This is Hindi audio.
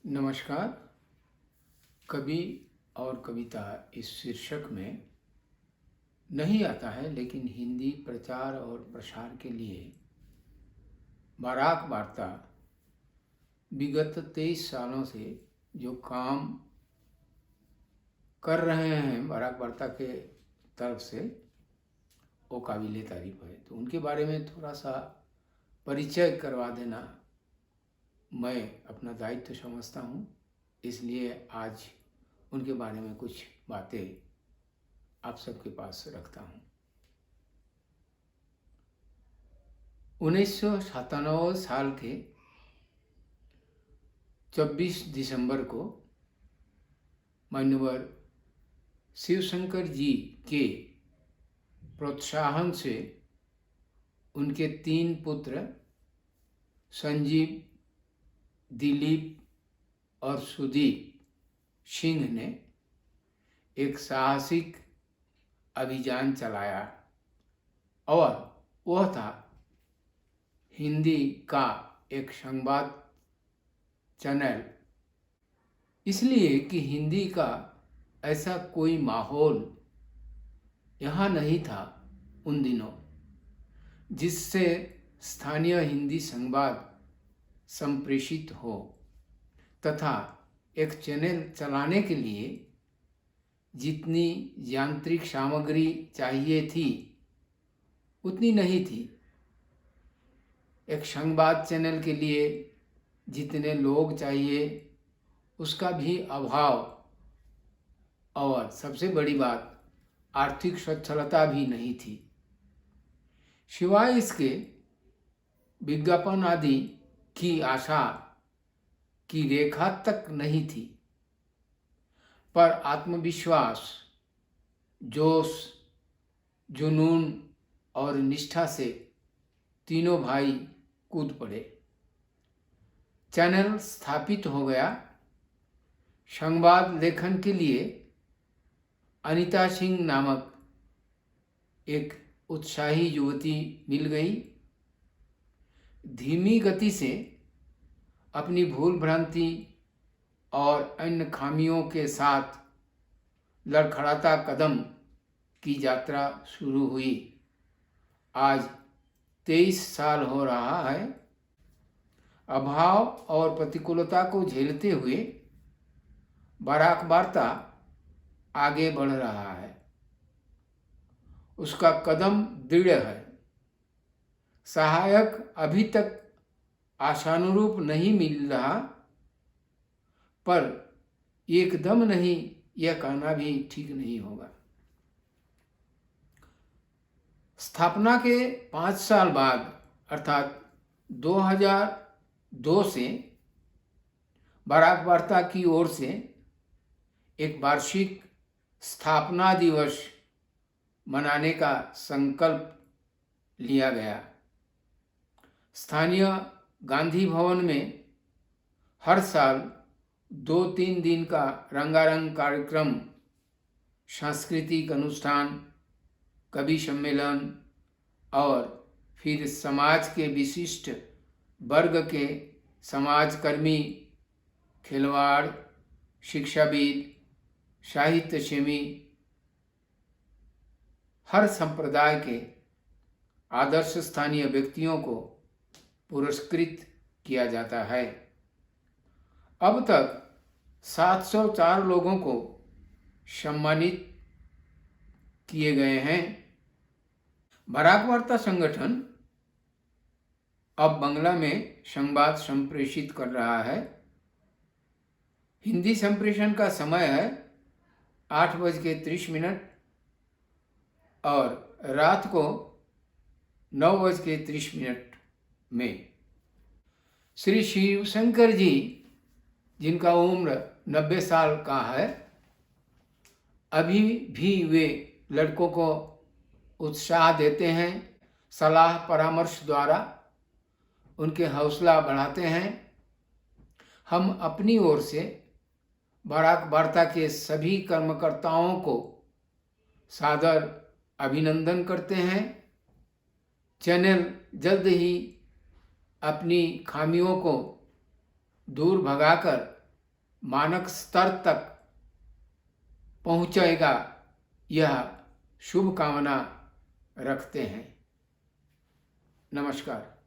नमस्कार। कवि और कविता इस शीर्षक में नहीं आता है, लेकिन हिंदी प्रचार और प्रसार के लिए बाराक वार्ता विगत 23 सालों से जो काम कर रहे हैं बाराक वार्ता के तरफ से, वो काबिले तारीफ है। तो उनके बारे में थोड़ा सा परिचय करवा देना मैं अपना दायित्व समझता हूँ, इसलिए आज उनके बारे में कुछ बातें आप सबके पास रखता हूँ। 1997 साल के 24 दिसंबर को मान्यवर शिवशंकर जी के प्रोत्साहन से उनके 3 पुत्र संजीव, दिलीप और सुदीप सिंह ने एक साहसिक अभियान चलाया और वह था हिंदी का एक संवाद चैनल। इसलिए कि हिंदी का ऐसा कोई माहौल यहाँ नहीं था उन दिनों जिससे स्थानीय हिंदी संवाद संप्रेषित हो, तथा एक चैनल चलाने के लिए जितनी यांत्रिक सामग्री चाहिए थी उतनी नहीं थी। एक संवाद चैनल के लिए जितने लोग चाहिए उसका भी अभाव, और सबसे बड़ी बात आर्थिक सच्छलता भी नहीं थी। सिवाय इसके विज्ञापन आदि की आशा की रेखा तक नहीं थी। पर आत्मविश्वास, जोश, जुनून और निष्ठा से तीनों भाई कूद पड़े। चैनल स्थापित हो गया। संवाद लेखन के लिए अनीता सिंह नामक एक उत्साही युवती मिल गई। धीमी गति से अपनी भूल भ्रांति और अन्य खामियों के साथ लड़खड़ाता कदम की यात्रा शुरू हुई। आज 23 साल हो रहा है। अभाव और प्रतिकूलता को झेलते हुए बाराक वार्ता आगे बढ़ रहा है। उसका कदम दृढ़ है। सहायक अभी तक आशानुरूप नहीं मिल रहा, पर एकदम नहीं यह कहना भी ठीक नहीं होगा। स्थापना के 5 साल बाद अर्थात 2002 से बाराक वार्ता की ओर से एक वार्षिक स्थापना दिवस मनाने का संकल्प लिया गया। स्थानीय गांधी भवन में हर साल 2-3 दिन का रंगारंग कार्यक्रम, सांस्कृतिक अनुष्ठान, कवि सम्मेलन और फिर समाज के विशिष्ट वर्ग के समाजकर्मी, खिलवाड़, शिक्षाविद, साहित्य सेवी, हर संप्रदाय के आदर्श स्थानीय व्यक्तियों को पुरस्कृत किया जाता है। अब तक 704 लोगों को सम्मानित किए गए हैं। बाराक वार्ता संगठन अब बांग्ला में संवाद संप्रेषित कर रहा है। हिंदी संप्रेषण का समय है 8:30 और रात को 9:30 में। श्री शिवशंकर जी, जिनका उम्र 90 साल का है, अभी भी वे लड़कों को उत्साह देते हैं, सलाह परामर्श द्वारा उनके हौसला बढ़ाते हैं। हम अपनी ओर से बाराक वार्ता के सभी कर्मकर्ताओं को सादर अभिनंदन करते हैं। चैनल जल्द ही अपनी खामियों को दूर भगाकर मानक स्तर तक पहुंचेगा, यह शुभ कामना रखते हैं। नमस्कार।